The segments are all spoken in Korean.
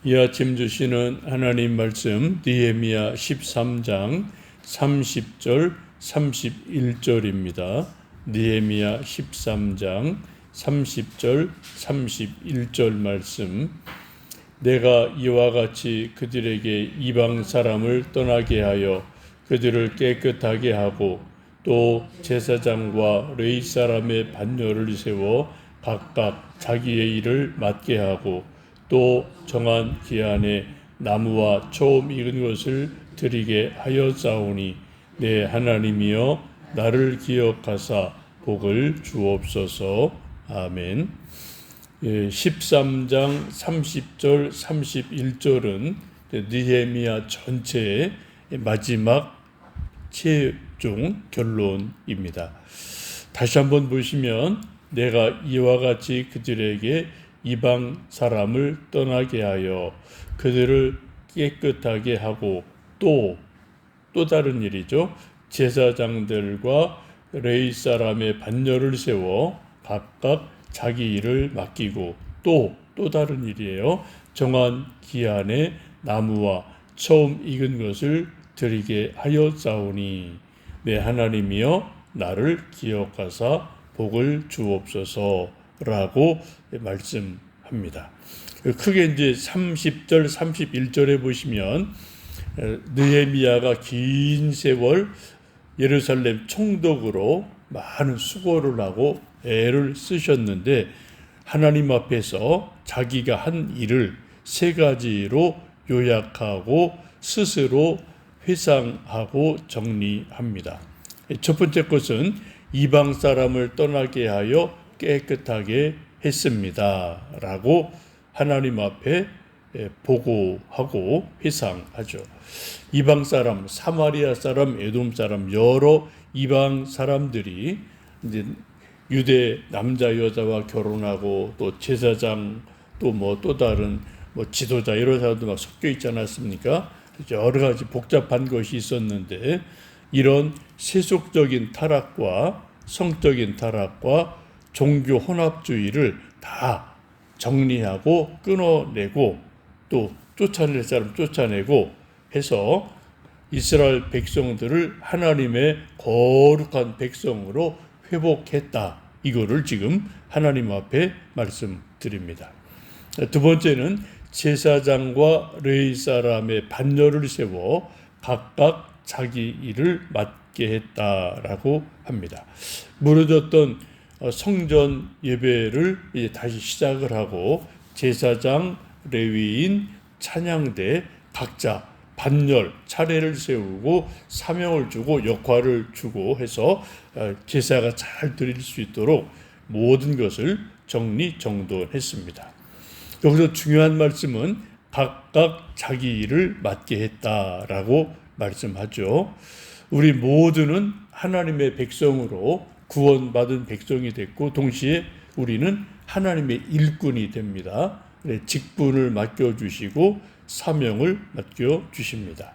이 아침 주시는 하나님 말씀 느헤미야 13장 30절 31절입니다. 느헤미야 13장 30절 31절 말씀. 내가 이와 같이 그들에게 이방 사람을 떠나게 하여 그들을 깨끗하게 하고 또 제사장과 레위 사람의 반열을 세워 각각 자기의 일을 맡게 하고 또 정한 기한에 나무와 처음 익은 것을 드리게 하였사오니 내 하나님이여 나를 기억하사 복을 주옵소서. 아멘. 13장 30절 31절은 느헤미야 전체의 마지막 최종 결론입니다. 다시 한번 보시면 내가 이와 같이 그들에게 이방 사람을 떠나게 하여 그들을 깨끗하게 하고 또 다른 일이죠. 제사장들과 레위 사람의 반열을 세워 각각 자기 일을 맡기고 또 다른 일이에요. 정한 기한에 나무와 처음 익은 것을 드리게 하였사오니 내 하나님이여 나를 기억하사 복을 주옵소서라고 말씀합니다. 크게 이제 30절 31절에 보시면 느헤미야가 긴 세월 예루살렘 총독으로 많은 수고를 하고 애를 쓰셨는데 하나님 앞에서 자기가 한 일을 세 가지로 요약하고 스스로 회상하고 정리합니다. 첫 번째 것은 이방 사람을 떠나게 하여 깨끗하게 했습니다 라고 하나님 앞에 보고하고 회상하죠. 이방 사람, 사마리아 사람, 에돔 사람, 여러 이방 사람들이 이제 유대 남자 여자와 결혼하고 또 제사장 또 다른 지도자 이런 사람도 막 섞여 있지 않았습니까? 여러 가지 복잡한 것이 있었는데 이런 세속적인 타락과 성적인 타락과 종교 혼합주의를 다 정리하고 끊어내고 또 쫓아낼 사람 쫓아내고 해서 이스라엘 백성들을 하나님의 거룩한 백성으로 회복했다. 이거를 지금 하나님 앞에 말씀드립니다. 두 번째는 제사장과 레위 사람의 반열을 세워 각각 자기 일을 맡게 했다라고 합니다. 무너졌던 성전 예배를 이제 다시 시작을 하고 제사장, 레위인, 찬양대 각자 반열, 차례를 세우고 사명을 주고 역할을 주고 해서 제사가 잘 드릴 수 있도록 모든 것을 정리정돈했습니다. 여기서 중요한 말씀은 각각 자기 일을 맡게 했다라고 말씀하죠. 우리 모두는 하나님의 백성으로 구원받은 백성이 됐고 동시에 우리는 하나님의 일꾼이 됩니다. 직분을 맡겨주시고 사명을 맡겨주십니다.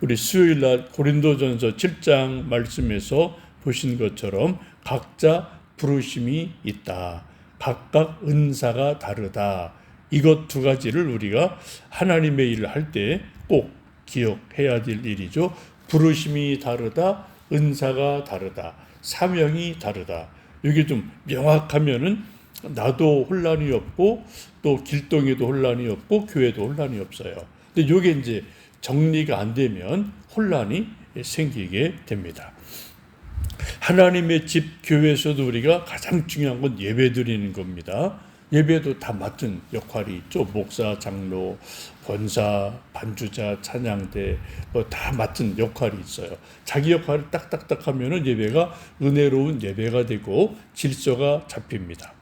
우리 수요일날 고린도전서 7장 말씀에서 보신 것처럼 각자 부르심이 있다. 각각 은사가 다르다. 이것 두 가지를 우리가 하나님의 일을 할 때 꼭 기억해야 될 일이죠. 부르심이 다르다. 은사가 다르다. 사명이 다르다. 이게 좀 명확하면은 나도 혼란이 없고 또 길동에도 혼란이 없고 교회도 혼란이 없어요. 근데 이게 이제 정리가 안 되면 혼란이 생기게 됩니다. 하나님의 집 교회에서도 우리가 가장 중요한 건 예배 드리는 겁니다. 예배도 다 맡은 역할이 있죠. 목사, 장로, 권사, 반주자, 찬양대 다 맡은 역할이 있어요. 자기 역할을 딱딱딱 하면은 예배가 은혜로운 예배가 되고 질서가 잡힙니다.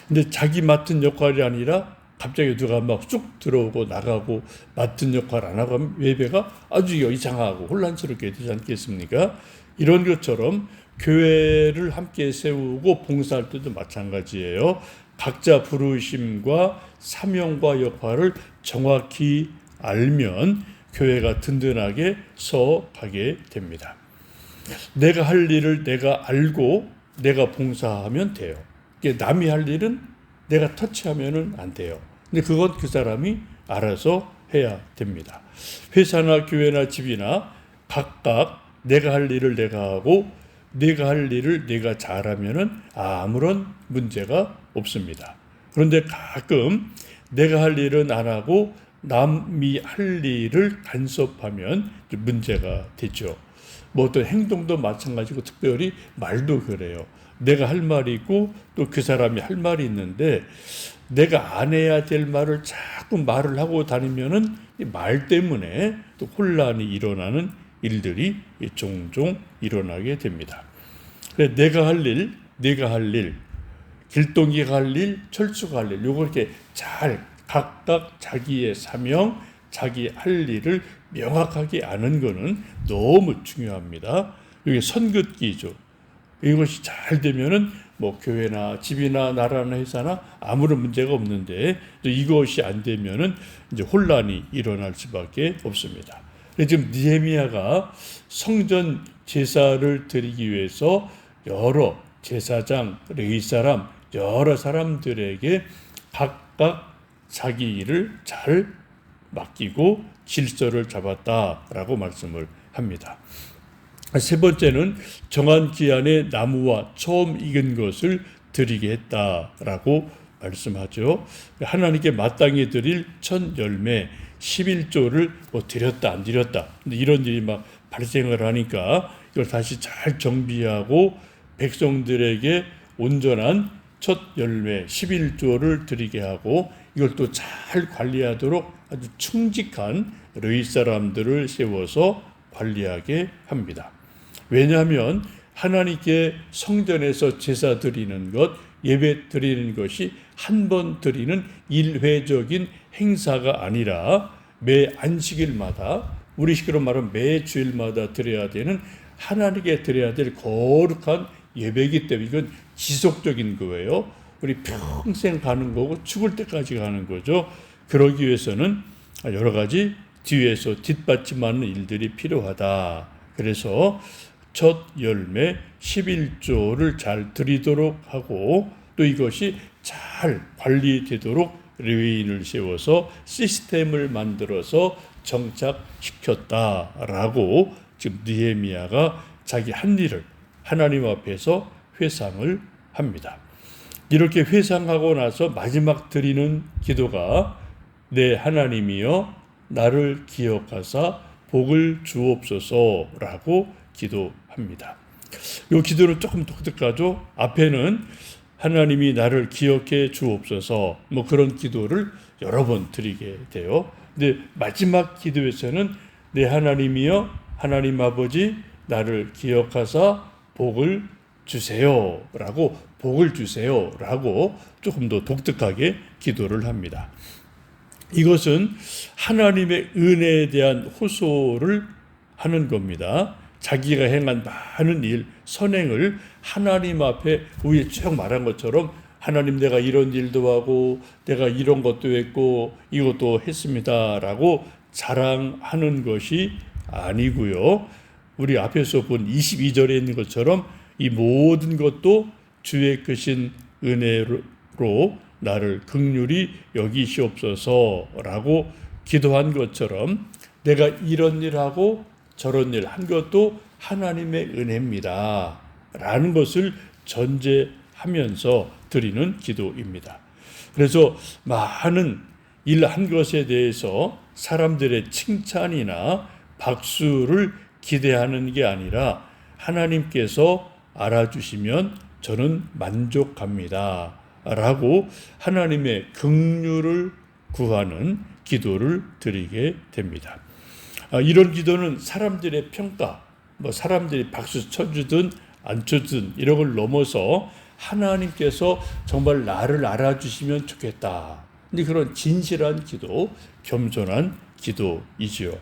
근데 자기 맡은 역할이 아니라 갑자기 누가 막 쑥 들어오고 나가고 맡은 역할 안 하고 하면 예배가 아주 이상하고 혼란스럽게 되지 않겠습니까? 이런 것처럼 교회를 함께 세우고 봉사할 때도 마찬가지예요. 각자 부르심과 사명과 역할을 정확히 알면 교회가 든든하게 서가게 됩니다. 내가 할 일을 내가 알고 내가 봉사하면 돼요. 남이 할 일은 내가 터치하면은 안 돼요. 근데 그건 그 사람이 알아서 해야 됩니다. 회사나 교회나 집이나 각각 내가 할 일을 내가 하고 내가 할 일을 내가 잘하면은 아무런 문제가 없습니다. 그런데 가끔 내가 할 일은 안 하고 남이 할 일을 간섭하면 문제가 되죠. 뭐 어떤 행동도 마찬가지고 특별히 말도 그래요. 내가 할 말이 있고 또 그 사람이 할 말이 있는데 내가 안 해야 될 말을 자꾸 말을 하고 다니면은 이 말 때문에 또 혼란이 일어나는 일들이 종종 일어나게 됩니다. 그래서 내가 할 일, 길동이가 할 일, 철수가 할 일, 요거 이렇게 잘 각각 자기의 사명, 자기 할 일을 명확하게 아는 것은 너무 중요합니다. 이게 선긋기죠. 이것이 잘 되면은 뭐 교회나 집이나 나라나 회사나 아무런 문제가 없는데 이것이 안 되면은 이제 혼란이 일어날 수밖에 없습니다. 지금 느헤미야가 성전 제사를 드리기 위해서 여러 제사장, 레위 사람, 여러 사람들에게 각각 자기 일을 잘 맡기고 질서를 잡았다라고 말씀을 합니다. 세 번째는 정한 기한에 나무와 처음 익은 것을 드리게 했다라고 말씀하죠. 하나님께 마땅히 드릴 첫 열매 11조를 뭐 드렸다 안 드렸다. 근데 이런 일이 막 발생을 하니까 이걸 다시 잘 정비하고 백성들에게 온전한 첫 열매 11조를 드리게 하고 이걸 또 잘 관리하도록 아주 충직한 레위 사람들을 세워서 관리하게 합니다. 왜냐하면 하나님께 성전에서 제사 드리는 것, 예배 드리는 것이 한 번 드리는 일회적인 행사가 아니라 매 안식일마다 우리 식으로 말하면 매 주일마다 드려야 되는 하나님께 드려야 될 거룩한 예배이기 때문에 이건 지속적인 거예요. 우리 평생 가는 거고 죽을 때까지 가는 거죠. 그러기 위해서는 여러 가지 뒤에서 뒷받침하는 일들이 필요하다. 그래서 첫 열매 11조를 잘 드리도록 하고 또 이것이 잘 관리되도록 레위인을 세워서 시스템을 만들어서 정착시켰다라고 지금 느헤미야가 자기 한 일을 하나님 앞에서 회상을 합니다. 이렇게 회상하고 나서 마지막 드리는 기도가 내 하나님이여 나를 기억하사 복을 주옵소서라고 기도합니다. 이 기도는 조금 독특하죠. 앞에는 하나님이 나를 기억해 주옵소서 뭐 그런 기도를 여러 번 드리게 돼요. 근데 마지막 기도에서는 내 하나님이여 하나님 아버지 나를 기억하사 복을 주세요라고 복을 주세요라고 조금 더 독특하게 기도를 합니다. 이것은 하나님의 은혜에 대한 호소를 하는 겁니다. 자기가 행한 많은 일, 선행을 하나님 앞에 위에 쭉 말한 것처럼 하나님 내가 이런 일도 하고 내가 이런 것도 했고 이것도 했습니다라고 자랑하는 것이 아니고요. 우리 앞에서 본 22절에 있는 것처럼 이 모든 것도 주의 크신 은혜로 나를 긍휼히 여기시옵소서라고 기도한 것처럼 내가 이런 일하고 저런 일 한 것도 하나님의 은혜입니다. 라는 것을 전제하면서 드리는 기도입니다. 그래서 많은 일 한 것에 대해서 사람들의 칭찬이나 박수를 기대하는 게 아니라 하나님께서 알아주시면 저는 만족합니다. 라고 하나님의 긍휼을 구하는 기도를 드리게 됩니다. 이런 기도는 사람들의 평가, 뭐 사람들이 박수 쳐주든 안 쳐주든 이런 걸 넘어서 하나님께서 정말 나를 알아주시면 좋겠다. 근데 그런 진실한 기도, 겸손한 기도이지요.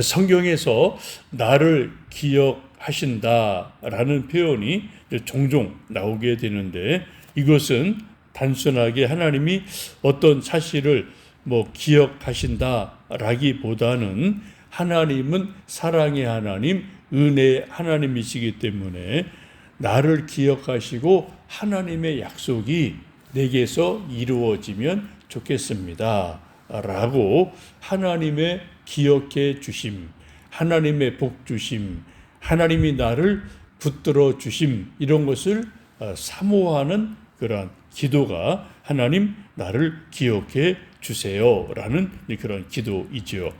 성경에서 나를 기억하신다라는 표현이 종종 나오게 되는데 이것은 단순하게 하나님이 어떤 사실을 뭐 기억하신다라기보다는 하나님은 사랑의 하나님, 은혜의 하나님이시기 때문에 나를 기억하시고 하나님의 약속이 내게서 이루어지면 좋겠습니다. 라고 하나님의 기억해 주심, 하나님의 복 주심, 하나님이 나를 붙들어 주심, 이런 것을 사모하는 그러한 기도가 하나님 나를 기억해 주세요라는 그런 기도이지요.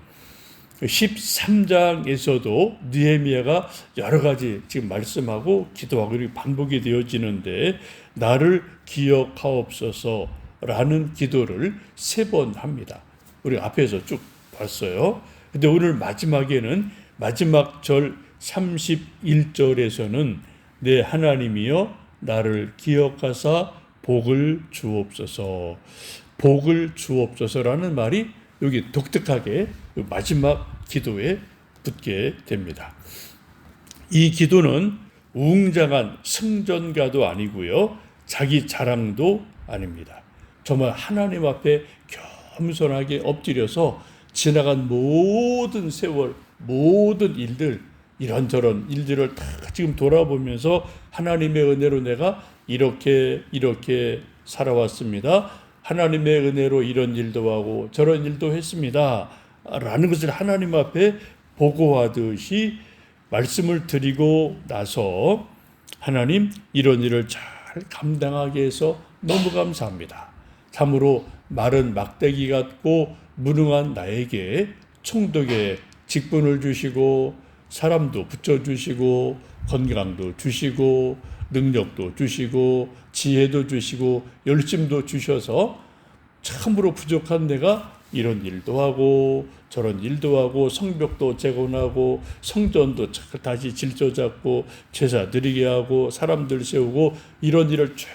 13장에서도 느헤미야가 여러 가지 지금 말씀하고 기도하고 반복이 되어지는데 나를 기억하옵소서라는 기도를 3번 합니다. 우리 앞에서 쭉 봤어요. 근데 오늘 마지막에는 마지막 절 31절에서는 내 하나님이여 나를 기억하사 복을 주옵소서, 복을 주옵소서라는 말이 여기 독특하게 마지막 기도에 붙게 됩니다. 이 기도는 웅장한 승전가도 아니고요, 자기 자랑도 아닙니다. 정말 하나님 앞에 겸손하게 엎드려서 지나간 모든 세월, 모든 일들, 이런저런 일들을 다 지금 돌아보면서 하나님의 은혜로 내가 이렇게 살아왔습니다. 하나님의 은혜로 이런 일도 하고 저런 일도 했습니다. 라는 것을 하나님 앞에 보고하듯이 말씀을 드리고 나서 하나님 이런 일을 잘 감당하게 해서 너무 감사합니다. 참으로 마른 막대기 같고 무능한 나에게 총독의 직분을 주시고 사람도 붙여주시고 건강도 주시고 능력도 주시고 지혜도 주시고 열심도 주셔서 참으로 부족한 내가 이런 일도 하고 저런 일도 하고 성벽도 재건하고 성전도 다시 질서 잡고 제사 드리게 하고 사람들 세우고 이런 일을 쭉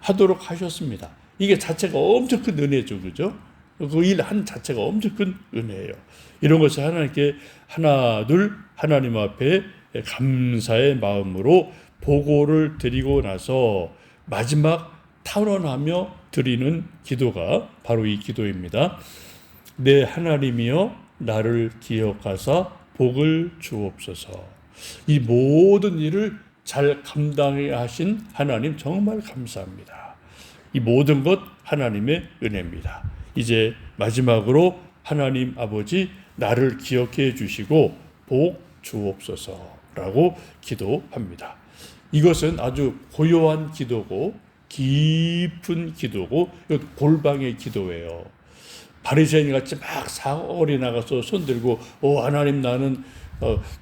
하도록 하셨습니다. 이게 자체가 엄청 큰 은혜죠. 그죠? 그 일 한 자체가 엄청 큰 은혜예요. 이런 것을 하나님께 하나둘 하나님 앞에 감사의 마음으로 보고를 드리고 나서 마지막 탄원하며 드리는 기도가 바로 이 기도입니다. 내 하나님이여 나를 기억하사 복을 주옵소서. 이 모든 일을 잘 감당해 하신 하나님 정말 감사합니다. 이 모든 것 하나님의 은혜입니다. 이제 마지막으로 하나님 아버지 나를 기억해 주시고 복 주옵소서라고 기도합니다. 이것은 아주 고요한 기도고 깊은 기도고 골방의 기도예요. 바리새인 같이 막 사거리 나가서 손들고 하나님 나는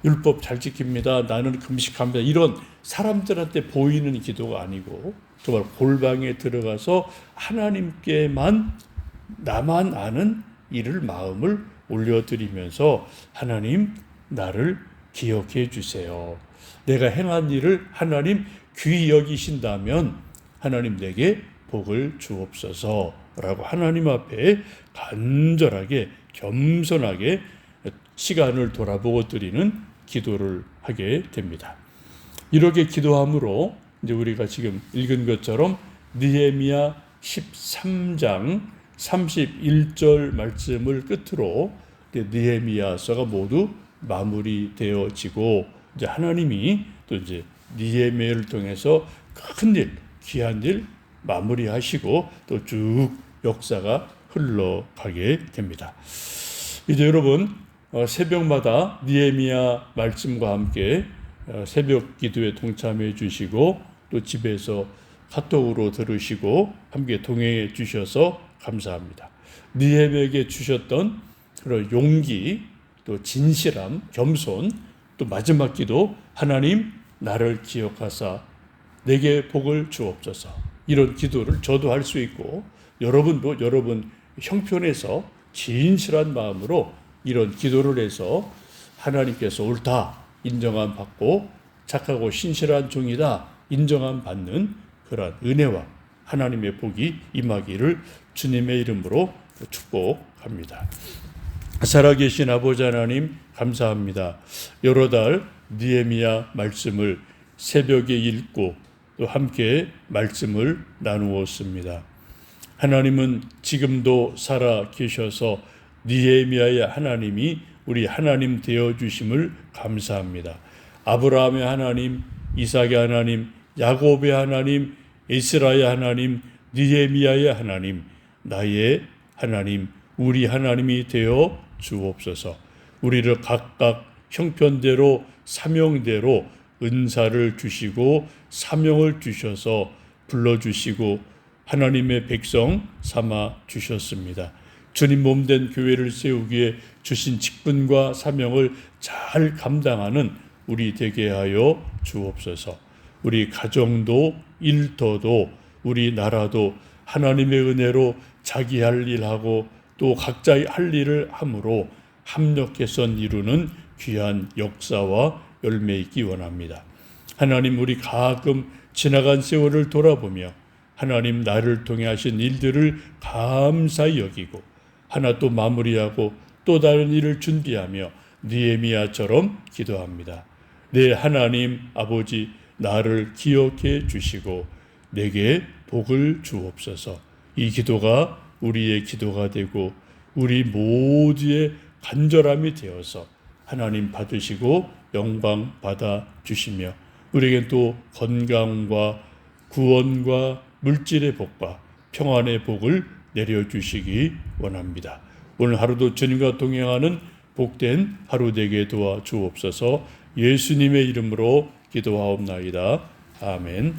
율법 잘 지킵니다. 나는 금식합니다. 이런 사람들한테 보이는 기도가 아니고 정말 골방에 들어가서 하나님께만 나만 아는 이를 마음을 올려드리면서 하나님 나를 기억해 주세요. 내가 행한 일을 하나님 귀히 여기신다면 하나님 내게 복을 주옵소서라고 하나님 앞에 간절하게 겸손하게 시간을 돌아보고 드리는 기도를 하게 됩니다. 이렇게 기도함으로 이제 우리가 지금 읽은 것처럼 느헤미야 13장 31절 말씀을 끝으로 느헤미야서가 모두 마무리되어지고 이제 하나님이 또 이제 느헤미야를 통해서 큰 일, 귀한 일 마무리하시고 또 쭉 역사가 흘러가게 됩니다. 이제 여러분 새벽마다 느헤미야 말씀과 함께 새벽 기도에 동참해 주시고 또 집에서 카톡으로 들으시고 함께 동행해 주셔서 감사합니다. 느헤미야에게 주셨던 그런 용기, 또 진실함, 겸손, 또 마지막 기도 하나님 나를 기억하사 내게 복을 주옵소서. 이런 기도를 저도 할 수 있고 여러분도 여러분 형편에서 진실한 마음으로 이런 기도를 해서 하나님께서 옳다 인정함 받고 착하고 신실한 종이다 인정함 받는 그런 은혜와 하나님의 복이 임하기를 주님의 이름으로 축복합니다. 살아계신 아버지 하나님 감사합니다. 여러 달 느헤미야 말씀을 새벽에 읽고 또 함께 말씀을 나누었습니다. 하나님은 지금도 살아 계셔서 느헤미야의 하나님이 우리 하나님 되어 주심을 감사합니다. 아브라함의 하나님, 이삭의 하나님, 야곱의 하나님, 이스라엘의 하나님, 느헤미야의 하나님, 나의 하나님, 우리 하나님이 되어 주옵소서. 우리를 각각 형편대로 사명대로 은사를 주시고 사명을 주셔서 불러주시고 하나님의 백성 삼아 주셨습니다. 주님 몸된 교회를 세우기에 주신 직분과 사명을 잘 감당하는 우리 되게 하여 주옵소서. 우리 가정도 일터도 우리 나라도 하나님의 은혜로 자기 할 일하고 또 각자의 할 일을 함으로 합력해서 이루는 귀한 역사와 열매 있기 원합니다. 하나님, 우리 가끔 지나간 세월을 돌아보며 하나님 나를 통해 하신 일들을 감사히 여기고 하나 또 마무리하고 또 다른 일을 준비하며 느헤미야처럼 기도합니다. 내 하나님 아버지, 나를 기억해 주시고 내게 복을 주옵소서. 이 기도가 우리의 기도가 되고 우리 모두의 간절함이 되어서 하나님 받으시고 영광 받아 주시며 우리에게 또 건강과 구원과 물질의 복과 평안의 복을 내려주시기 원합니다. 오늘 하루도 주님과 동행하는 복된 하루 되게 도와 주옵소서. 예수님의 이름으로 기도하옵나이다. 아멘.